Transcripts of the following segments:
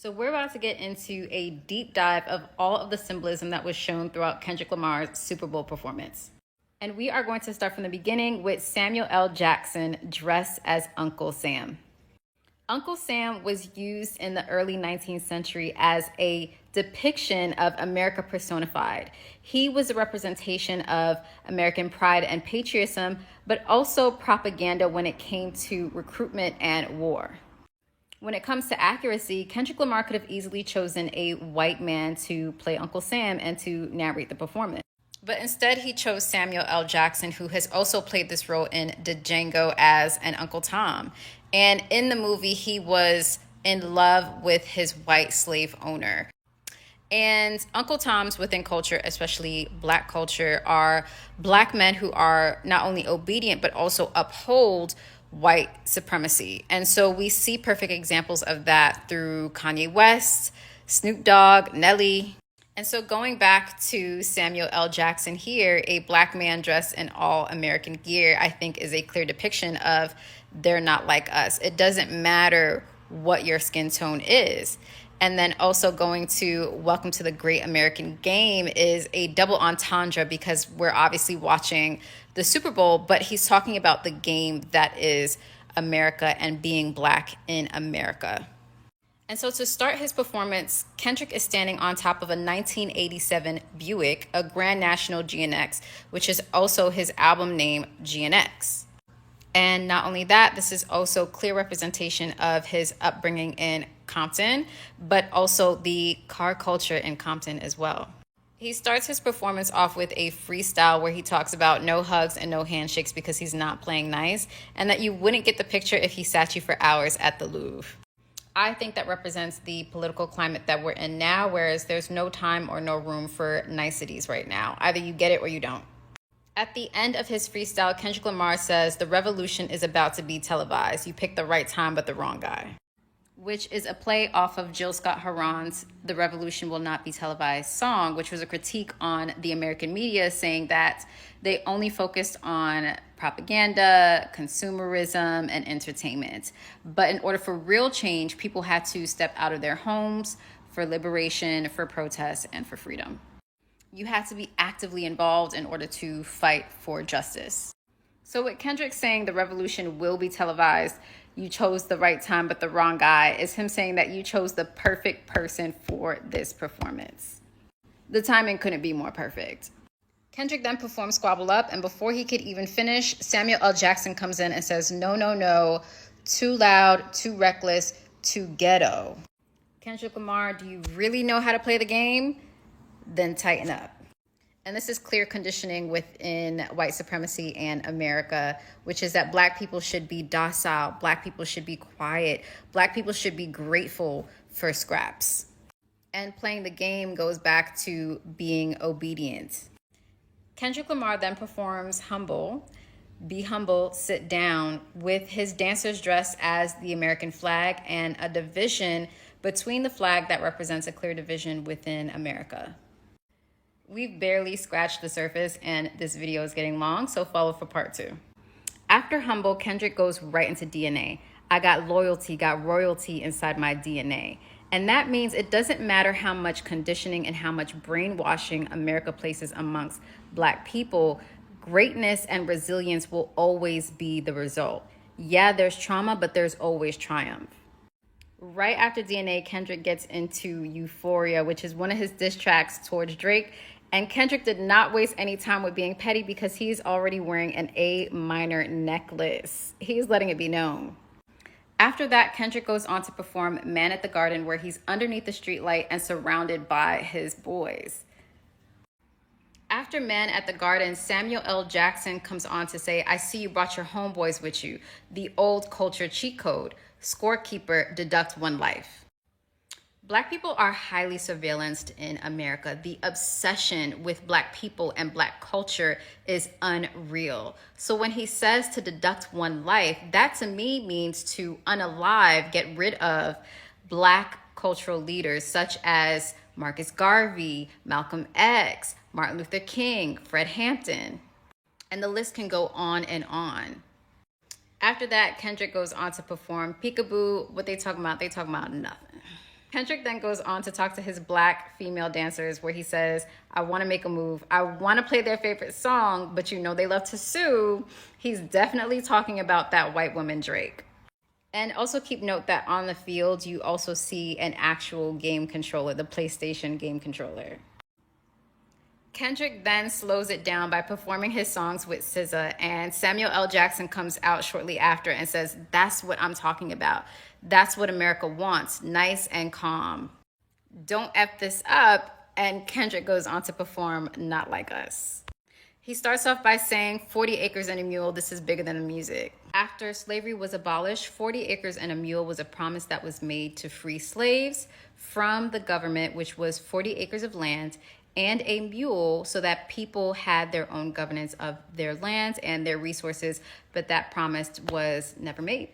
So we're about to get into a deep dive of all of the symbolism that was shown throughout Kendrick Lamar's Super Bowl performance. And we are going to start from the beginning with Samuel L. Jackson dressed as Uncle Sam. Uncle Sam was used in the early 19th century as a depiction of America personified. He was a representation of American pride and patriotism, but also propaganda when it came to recruitment and war. When it comes to accuracy, Kendrick Lamar could have easily chosen a white man to play Uncle Sam and to narrate the performance. But instead, he chose Samuel L. Jackson, who has also played this role in Django as an Uncle Tom. And in the movie, he was in love with his white slave owner. And Uncle Toms within culture, especially Black culture, are Black men who are not only obedient, but also uphold white supremacy. And so we see perfect examples of that through Kanye West, Snoop Dogg, Nelly. And so going back to Samuel L. Jackson here, a Black man dressed in all American gear, I think is a clear depiction of they're not like us. It doesn't matter what your skin tone is. And then also going to Welcome to the Great American Game is a double entendre because we're obviously watching the Super Bowl, but he's talking about the game that is America and being Black in America. And so to start his performance, Kendrick is standing on top of a 1987 Buick, a Grand National GNX, which is also his album name, GNX. And not only that, this is also clear representation of his upbringing in Compton, but also the car culture in Compton as well. He starts his performance off with a freestyle where he talks about no hugs and no handshakes because he's not playing nice, and that you wouldn't get the picture if he sat you for hours at the Louvre. I think that represents the political climate that we're in now, whereas there's no time or no room for niceties right now. Either you get it or you don't. At the end of his freestyle, Kendrick Lamar says, "The revolution is about to be televised. You picked the right time, but the wrong guy," which is a play off of Jill Scott Heron's "The Revolution Will Not Be Televised" song, which was a critique on the American media saying that they only focused on propaganda, consumerism, and entertainment. But in order for real change, people had to step out of their homes for liberation, for protest, and for freedom. You had to be actively involved in order to fight for justice. So with Kendrick saying the revolution will be televised, you chose the right time but the wrong guy, is him saying that you chose the perfect person for this performance. The timing couldn't be more perfect. Kendrick then performs Squabble Up, and before he could even finish, Samuel L. Jackson comes in and says, "No, no, no, too loud, too reckless, too ghetto." Kendrick Lamar, do you really know how to play the game? Then tighten up. And this is clear conditioning within white supremacy and America, which is that Black people should be docile, Black people should be quiet, Black people should be grateful for scraps. And playing the game goes back to being obedient. Kendrick Lamar then performs Humble, Be Humble, Sit Down, with his dancers dressed as the American flag and a division between the flag that represents a clear division within America. We've barely scratched the surface and this video is getting long, so follow for part 2. After Humble, Kendrick goes right into DNA. I got loyalty, got royalty inside my DNA. And that means it doesn't matter how much conditioning and how much brainwashing America places amongst Black people, greatness and resilience will always be the result. Yeah, there's trauma, but there's always triumph. Right after DNA, Kendrick gets into Euphoria, which is one of his diss tracks towards Drake. And Kendrick did not waste any time with being petty because he's already wearing an A minor necklace. He's letting it be known. After that, Kendrick goes on to perform Man at the Garden, where he's underneath the streetlight and surrounded by his boys. After Man at the Garden, Samuel L. Jackson comes on to say, "I see you brought your homeboys with you. The old culture cheat code. Scorekeeper, deduct one life." Black people are highly surveillanced in America. The obsession with Black people and Black culture is unreal. So when he says to deduct one life, that to me means to unalive, get rid of Black cultural leaders such as Marcus Garvey, Malcolm X, Martin Luther King, Fred Hampton. And the list can go on and on. After that, Kendrick goes on to perform Peekaboo. What they talking about? They talking about nothing. Kendrick then goes on to talk to his black female dancers where he says, I want to make a move. I want to play their favorite song, but you know they love to sue. He's definitely talking about that white woman Drake. And also keep note that on the field, you also see an actual game controller, the PlayStation game controller. Kendrick then slows it down by performing his songs with SZA, and Samuel L. Jackson comes out shortly after and says, that's what I'm talking about. That's what America wants, nice and calm. Don't F this up, and Kendrick goes on to perform Not Like Us. He starts off by saying, 40 acres and a mule, this is bigger than the music. After slavery was abolished, 40 acres and a mule was a promise that was made to free slaves from the government, which was 40 acres of land and a mule, so that people had their own governance of their lands and their resources, but that promise was never made.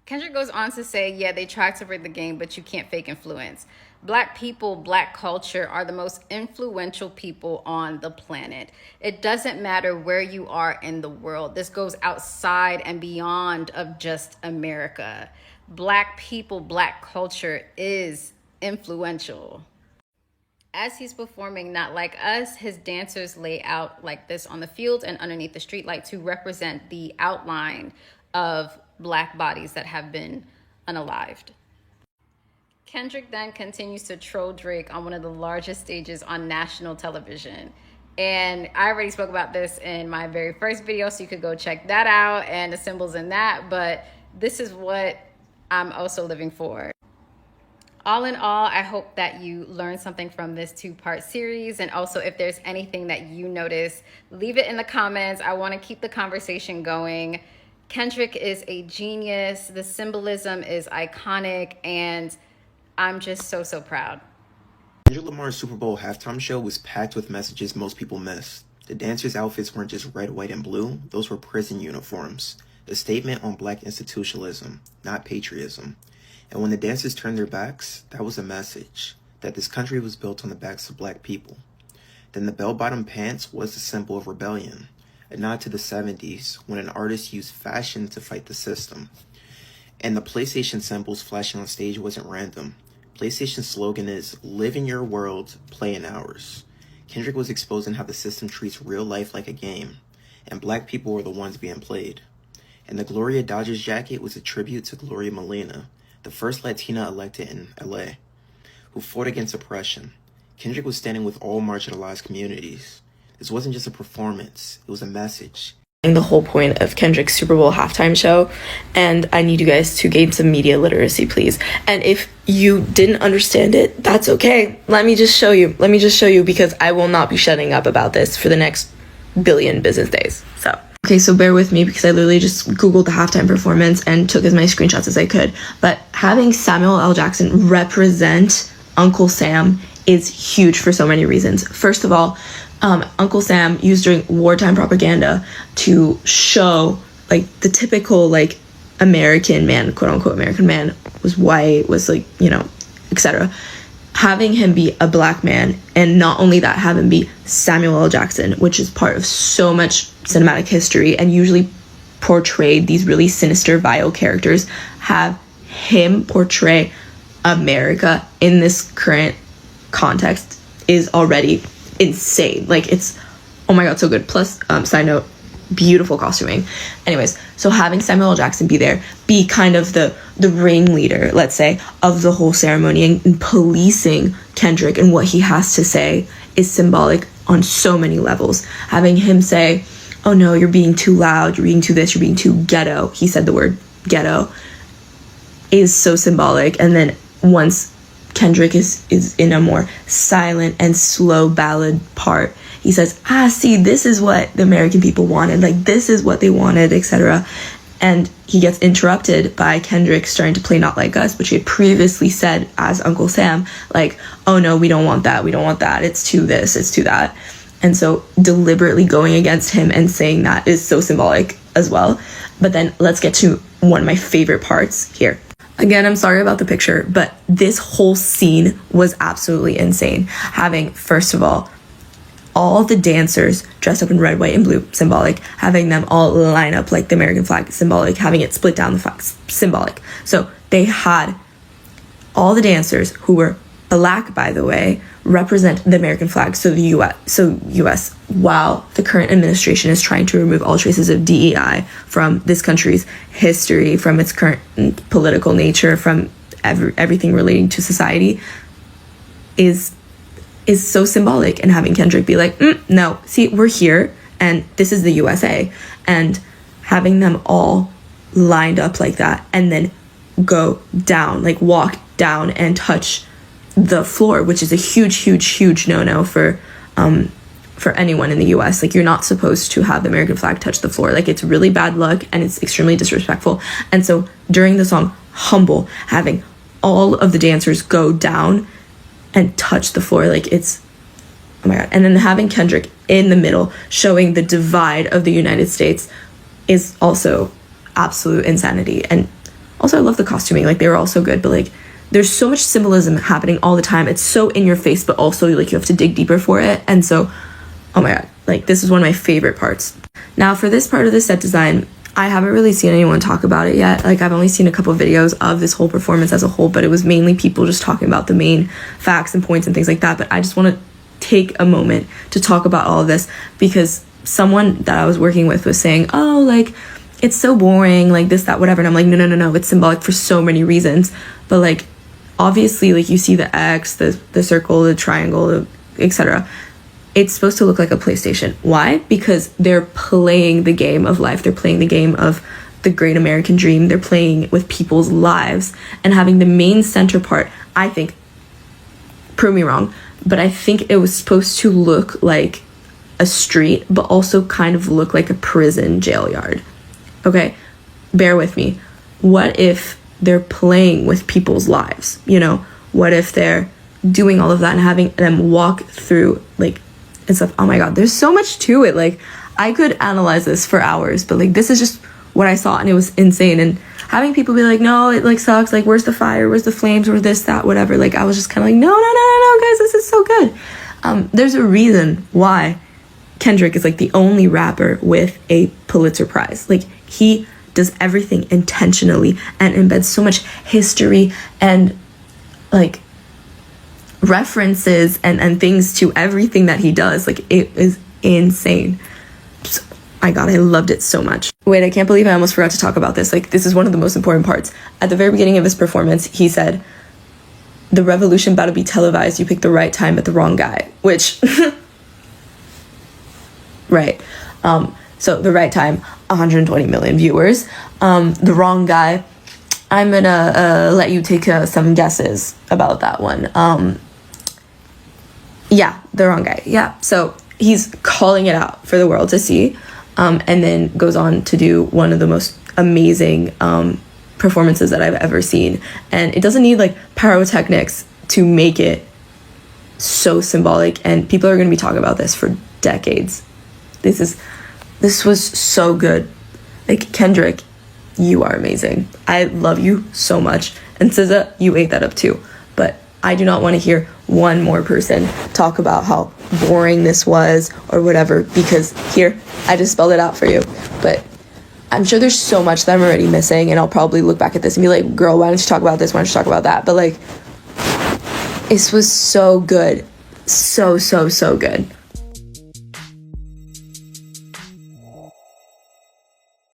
Kendrick goes on to say, yeah, they tried to rig the game, but you can't fake influence. Black people, Black culture are the most influential people on the planet. It doesn't matter where you are in the world. This goes outside and beyond of just America. Black people, Black culture is influential. As he's performing Not Like Us, his dancers lay out like this on the field and underneath the streetlight to represent the outline of Black bodies that have been unalived. Kendrick then continues to troll Drake on one of the largest stages on national television. And I already spoke about this in my very first video, so you could go check that out and the symbols in that. But this is what I'm also living for. All in all, I hope that you learned something from this 2-part series. And also, if there's anything that you notice, leave it in the comments. I want to keep the conversation going. Kendrick is a genius. The symbolism is iconic. And I'm just so proud. Kendrick Lamar's Super Bowl halftime show was packed with messages most people missed. The dancers' outfits weren't just red, white, and blue. Those were prison uniforms. A statement on Black institutionalism, not patriotism. And when the dancers turned their backs, that was a message, that this country was built on the backs of Black people. Then the bell-bottom pants was a symbol of rebellion, a nod to the 70s when an artist used fashion to fight the system. And the PlayStation symbols flashing on stage wasn't random. PlayStation's slogan is, live in your world, play in ours. Kendrick was exposing how the system treats real life like a game, and Black people were the ones being played. And the Gloria Dodgers jacket was a tribute to Gloria Molina, the first Latina elected in LA, who fought against oppression. Kendrick was standing with all marginalized communities. This wasn't just a performance, it was a message. The whole point of Kendrick's Super Bowl halftime show, and I need you guys to gain some media literacy, please. And if you didn't understand it, that's okay. Let me just show you, because I will not be shutting up about this for the next billion business days. Okay, so bear with me because I literally just Googled the halftime performance and took as many screenshots as I could. But having Samuel L. Jackson represent Uncle Sam is huge for so many reasons. First of all, Uncle Sam used during wartime propaganda to show like the typical like American man, quote unquote American man, was white, was like, you know, etc. Having him be a Black man, and not only that, have him be Samuel L. Jackson, which is part of so much cinematic history and usually portrayed these really sinister, vile characters, have him portray America in this current context is already insane. Like, it's, oh my god, so good. Plus, side note, beautiful costuming. Anyways, so having Samuel L. Jackson be there, be kind of the ringleader, let's say, of the whole ceremony, and policing Kendrick and what he has to say is symbolic on so many levels. Having him say, oh no, you're being too loud, you're being too this, you're being too ghetto, he said the word ghetto, is so symbolic. And then once Kendrick is in a more silent and slow ballad part, he says, see, this is what the American people wanted, like this is what they wanted, etc. And he gets interrupted by Kendrick starting to play Not Like Us, which he had previously said as Uncle Sam, like, oh no, we don't want that, it's too this, it's too that. And so deliberately going against him and saying that is so symbolic as well. But then let's get to one of my favorite parts here. Again, I'm sorry about the picture, but this whole scene was absolutely insane. Having, first of all the dancers dressed up in red, white, and blue, symbolic. Having them all line up like the American flag, symbolic. Having it split down the flag, symbolic. So they had all the dancers, who were black, by the way, represent the American flag, so the US, while the current administration is trying to remove all traces of DEI from this country's history, from its current political nature, from everything relating to society, is so symbolic. And having Kendrick be like, no, see, we're here, and this is the USA, and having them all lined up like that, and then go down, like walk down and touch the floor, which is a huge no-no for anyone in the US. Like, you're not supposed to have the American flag touch the floor. Like, it's really bad luck and it's extremely disrespectful. And so during the song Humble, having all of the dancers go down and touch the floor, like, it's, oh my god. And then having Kendrick in the middle showing the divide of the United States is also absolute insanity. And also, I love the costuming. Like, they were all so good, but like, there's so much symbolism happening all the time. It's so in your face, but also like you have to dig deeper for it. And so, oh my god, like, this is one of my favorite parts. Now, for this part of the set design, I haven't really seen anyone talk about it yet. Like, I've only seen a couple of videos of this whole performance as a whole, but it was mainly people just talking about the main facts and points and things like that. But I just want to take a moment to talk about all of this, because someone that I was working with was saying, oh, like, it's so boring, like this, that, whatever. And I'm like, no, it's symbolic for so many reasons. But like, obviously, like, you see the X, the circle, the triangle, etc. It's supposed to look like a PlayStation. Why? Because they're playing the game of life. They're playing the game of the great American dream. They're playing with people's lives, and having the main center part, I think, prove me wrong, but I think it was supposed to look like a street, but also kind of look like a prison jail yard. Okay, bear with me. What if they're playing with people's lives? You know, what if they're doing all of that and having them walk through, like, and stuff? Oh my god, there's so much to it. Like, I could analyze this for hours, but like, this is just what I saw, and it was insane. And having people be like, no, it like sucks, like, where's the fire, where's the flames, or this, that, whatever, like, I was just kind of like, no, guys, this is so good. There's a reason why Kendrick is like the only rapper with a Pulitzer Prize. Like, he does everything intentionally and embeds so much history and like references and things to everything that he does. Like, it is insane. So, my god, I loved it so much. Wait, I can't believe I almost forgot to talk about this. Like, this is one of the most important parts. At the very beginning of his performance, he said, the revolution about to be televised, you picked the right time but the wrong guy, which right. So the right time, 120 million viewers. The wrong guy, I'm gonna let you take some guesses about that one. Yeah, the wrong guy. Yeah, so he's calling it out for the world to see, and then goes on to do one of the most amazing performances that I've ever seen. And it doesn't need like pyrotechnics to make it so symbolic, and people are going to be talking about this for decades. This was so good. Like, Kendrick, you are amazing. I love you so much. And SZA, you ate that up too. But I do not want to hear one more person talk about how boring this was or whatever, because here, I just spelled it out for you. But I'm sure there's so much that I'm already missing, and I'll probably look back at this and be like, girl, why don't you talk about this? Why don't you talk about that? But like, this was so good. So good.